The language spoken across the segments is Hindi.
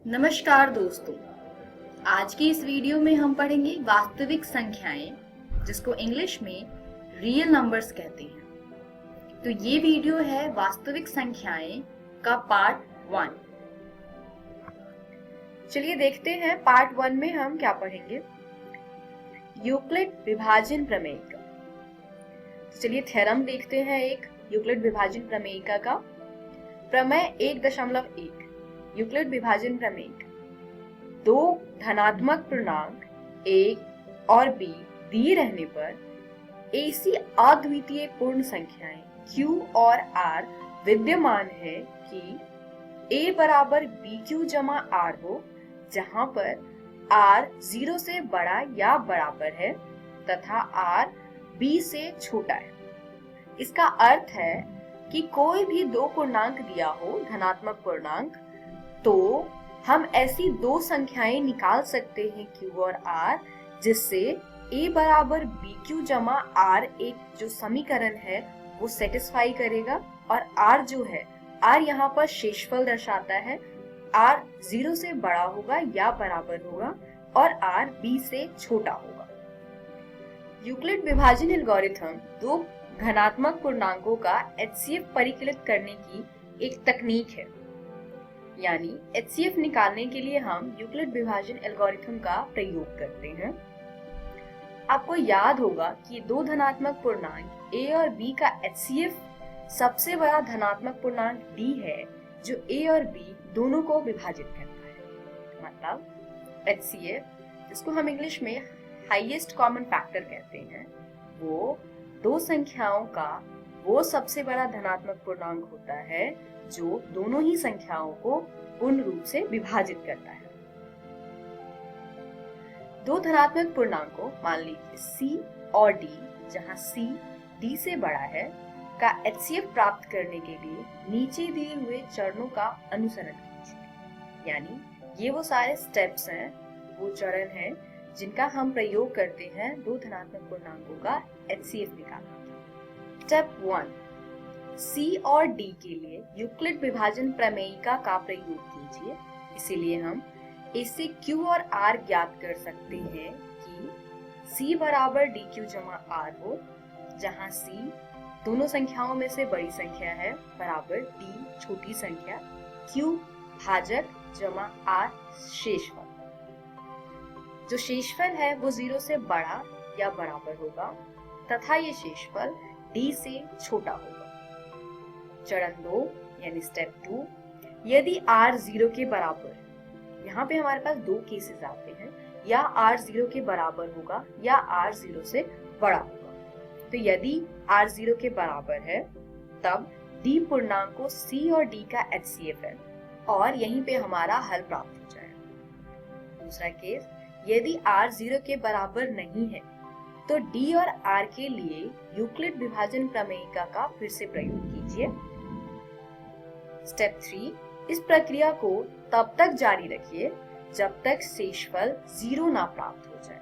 नमस्कार दोस्तों। आज की इस वीडियो में हम पढ़ेंगे वास्तविक संख्याएं, जिसको इंग्लिश में रियल नंबर्स कहते हैं। तो ये वीडियो है वास्तविक संख्याएं का पार्ट 1। चलिए देखते हैं पार्ट 1 में हम क्या पढ़ेंगे। यूक्लिड विभाजन प्रमेयिका। चलिए थ्योरम देखते हैं एक यूक्लिड विभाजन प्रमेयिका का। प्रमेय 1.1 यूक्लिड विभाजन प्रमेय। दो धनात्मक पूर्णांक a और b दिए रहने पर ऐसी अद्वितीय पूर्ण संख्याएं q और r विद्यमान है कि a बराबर bq जमा r हो, जहां पर r 0 से बड़ा या बराबर है तथा r b से छोटा है। इसका अर्थ है कि कोई भी दो पूर्णांक दिया हो, धनात्मक पूर्णांक, तो हम ऐसी दो संख्याएं निकाल सकते हैं Q और R, जिससे A बराबर BQ जमा R एक जो समीकरण है वो सेटिस्फाई करेगा, और R जो है, R यहाँ पर शेषफल दर्शाता है। R 0 से बड़ा होगा या बराबर होगा और R B से छोटा होगा। यूक्लिड विभाजन एल्गोरिथम दो धनात्मक पूर्णांकों का HCF परिकलित करने की एक तकनीक है। यानी HCF निकालने के लिए हम यूक्लिड विभाजन एल्गोरिथम का प्रयोग करते हैं। आपको याद होगा कि दो धनात्मक पूर्णांक A और B का HCF सबसे बड़ा धनात्मक पूर्णांक D है, जो A और B दोनों को विभाजित करता है। मतलब HCF, जिसको हम इंग्लिश में हाईएस्ट कॉमन फैक्टर कहते हैं, वो दो संख्याओं का वो सबसे बड़ा धनात्मक पूर्णांक होता है जो दोनों ही संख्याओं को पूर्ण रूप से विभाजित करता है। दो धनात्मक पूर्णांकों, मान लीजिए C और D, जहां C D से बड़ा है, का HCF प्राप्त करने के लिए नीचे दिए हुए चरणों का अनुसरण कीजिए। यानी ये वो सारे स्टेप्स हैं, वो चरण हैं जिनका हम प्रयोग करते हैं दो धनात्मक पूर्णांकों का HCF निकालने के लिए। स्टेप 1, C और D के लिए यूक्लिड विभाजन प्रमेयिका का प्रयोग कीजिए। इसीलिए हम इससे Q और R ज्ञात कर सकते हैं कि C बराबर DQ जमा R हो, जहां C दोनों संख्याओं में से बड़ी संख्या है, बराबर D छोटी संख्या, Q भाजक जमा R शेषफल। जो शेषफल है वो 0 से बड़ा या बराबर होगा तथा ये शेषफल D से छोटा होगा। चरण 2 यानी स्टेप 2, यदि R 0 के बराबर, यहाँ पे हमारे पास दो केसेस आते हैं, या R 0 के बराबर होगा या R 0 से बड़ा होगा। तो यदि R 0 के बराबर है तब D पूर्णांकों C और D का HCF है और यहीं पे हमारा हल प्राप्त हो जाएगा। दूसरा केस, यदि R 0 के बराबर नहीं है तो D और R के लिए यूक्लिड विभाजन प्रमेयिका का फिर से प्रयोग कीजिए। स्टेप 3, इस प्रक्रिया को तब तक जारी रखिए जब तक शेषफल 0 ना प्राप्त हो जाए।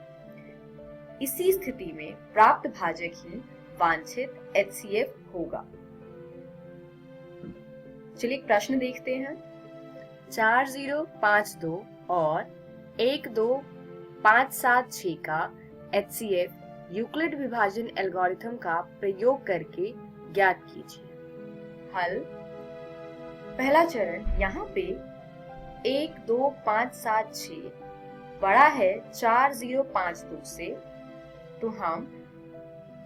इसी स्थिति में प्राप्त भाजक ही वांछित HCF होगा। चलिए एक प्रश्न देखते हैं। 4052 और 12576 का HCF यूक्लिड विभाजन एल्गोरिथम का प्रयोग करके ज्ञात कीजिए। हल। पहला चरण, यहाँ पे 12576 बड़ा है 4052 से, तो हम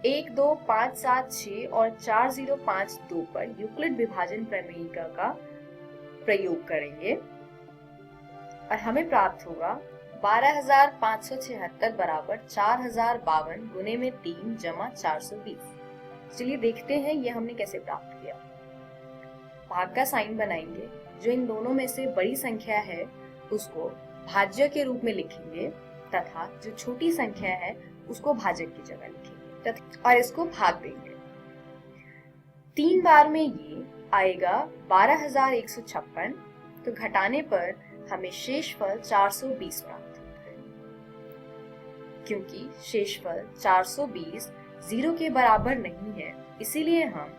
12576 और 4052 पर यूक्लिड विभाजन प्रमेयिका का प्रयोग करेंगे और हमें प्राप्त होगा 12576 बराबर 4052 गुने में 3 जमा 420। चलिए देखते हैं ये हमने कैसे प्राप्त किया। भाग का साइन बनाएंगे। जो इन दोनों में से बड़ी संख्या है उसको भाज्य के रूप में लिखेंगे तथा जो छोटी संख्या है उसको भाजक की जगह लिखेंगे और इसको भाग देंगे। 3 बार में ये आएगा 12156, तो घटाने पर हमें शेषफल 420 प्राप्त होता है। क्योंकि शेषफल 420 0 के बराबर नहीं है, इसीलिए हम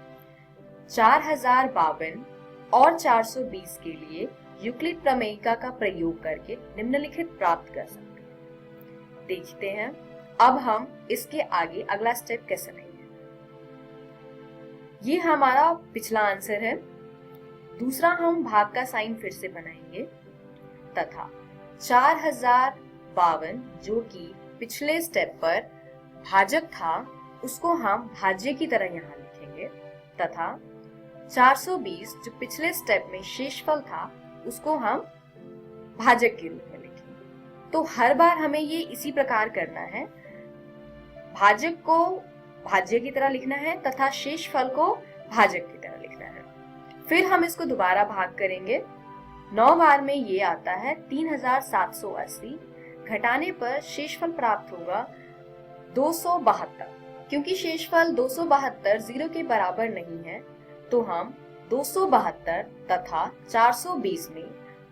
4052 और 420 के लिए यूक्लिड प्रमेयिका का प्रयोग करके निम्नलिखित प्राप्त कर सकते हैं। देखते हैं अब हम इसके आगे अगला स्टेप कैसे लेंगे। ये हमारा पिछला आंसर है। दूसरा हम भाग का साइन फिर से बनाएंगे तथा 4052 जो कि पिछले स्टेप पर भाजक था उसको हम भाज्य की तरह यहाँ लिखेंगे तथा 420 जो पिछले स्टेप में शेषफल था उसको हम भाजक के रूप में लिखेंगे। तो हर बार हमें ये इसी प्रकार करना है, भाजक को भाज्य की तरह लिखना है तथा शेषफल को भाजक की तरह लिखना है। फिर हम इसको दोबारा भाग करेंगे। 9 बार में ये आता है 3780, घटाने पर शेषफल प्राप्त होगा 272। क्योंकि शेषफल 272 0 के बराबर नहीं है तो हम 272 तथा 420 में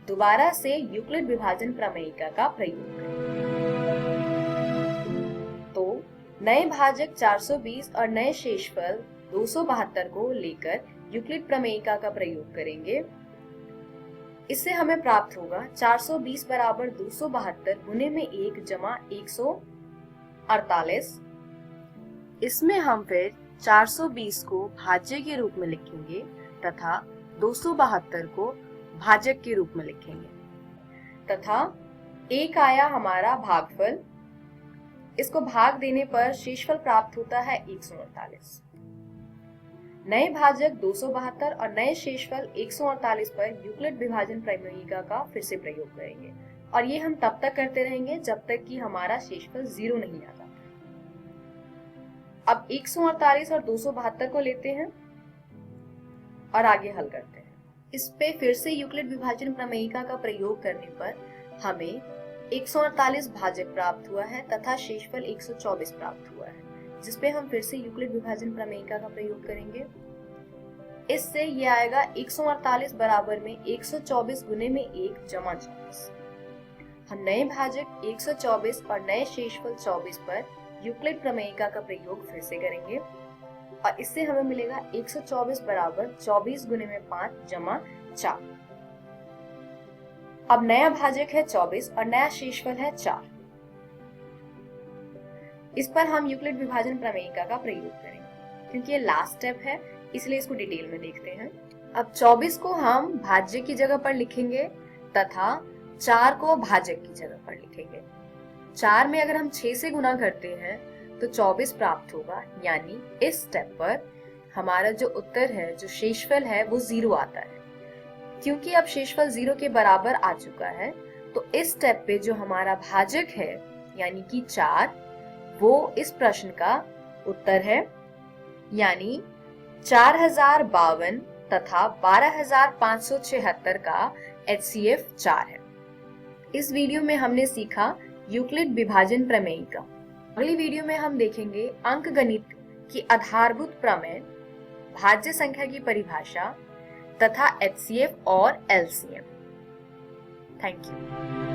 दोबारा से यूक्लिड विभाजन प्रमेयिका का प्रयोग करेंगे। तो नए भाजक 420 और नए शेषफल 272 को लेकर यूक्लिड प्रमेयिका का प्रयोग करेंगे। इससे हमें प्राप्त होगा 420 बराबर 272 गुने में 1 जमा 148। इसमें हम फिर 420 को भाज्य के रूप में लिखेंगे तथा 272 को भाजक के रूप में लिखेंगे तथा एक आया हमारा भागफल। इसको भाग देने पर शेषफल प्राप्त होता है 148। नए भाजक 272 और नए शेषफल 148 पर यूक्लिड विभाजन प्रमेयिका का फिर से प्रयोग करेंगे और ये हम तब तक करते रहेंगे जब तक कि हमारा शेषफल 0 नहीं आ जाता। अब 148 और 272 को लेते हैं और आगे हल करते हैं। इस पे फिर से यूक्लिड विभाजन प्रमेयिका का प्रयोग करने पर हमें 148 भाजक प्राप्त हुआ है तथा शेषफल 124 प्राप्त हुआ है, जिसपे हम फिर से यूक्लिड विभाजन प्रमेयिका का प्रयोग करेंगे। इससे ये आएगा 148 बराबर में 124 गुने में 1 जमा 24। हम नए भाजक 124 और नए शेषफल 24 पर यूक्लिड प्रमेयिका का प्रयोग फिर से करेंगे और इससे हमें मिलेगा 124 बराबर 24 गुने में 5 जमा 4। अब नया भाजक है 24 और नया शेषफल है 4। इस पर हम यूक्लिड विभाजन प्रमेयिका का प्रयोग करेंगे। क्योंकि ये लास्ट स्टेप है इसलिए इसको डिटेल में देखते हैं। अब 24 को हम भाज्य की जगह पर लिखेंगे तथा 4 को भाजक की जगह पर लिखेंगे। 4 में अगर हम 6 से गुना करते हैं तो 24 प्राप्त होगा, यानी इस स्टेप पर हमारा जो उत्तर है, जो शेषफल है वो 0 आता है। क्योंकि अब शेषफल 0 के बराबर आ चुका है तो इस स्टेप पे जो हमारा भाजक है यानी कि 4 वो इस प्रश्न का उत्तर है, यानी 4052 तथा 12576 का HCF 4 है। इस वीडियो में हमने सीखा यूक्लिड विभाजन प्रमेयिका। अगली वीडियो में हम देखेंगे अंकगणित की आधारभूत प्रमेय, भाज्य संख्या की परिभाषा तथा HCF और LCM। Thank you.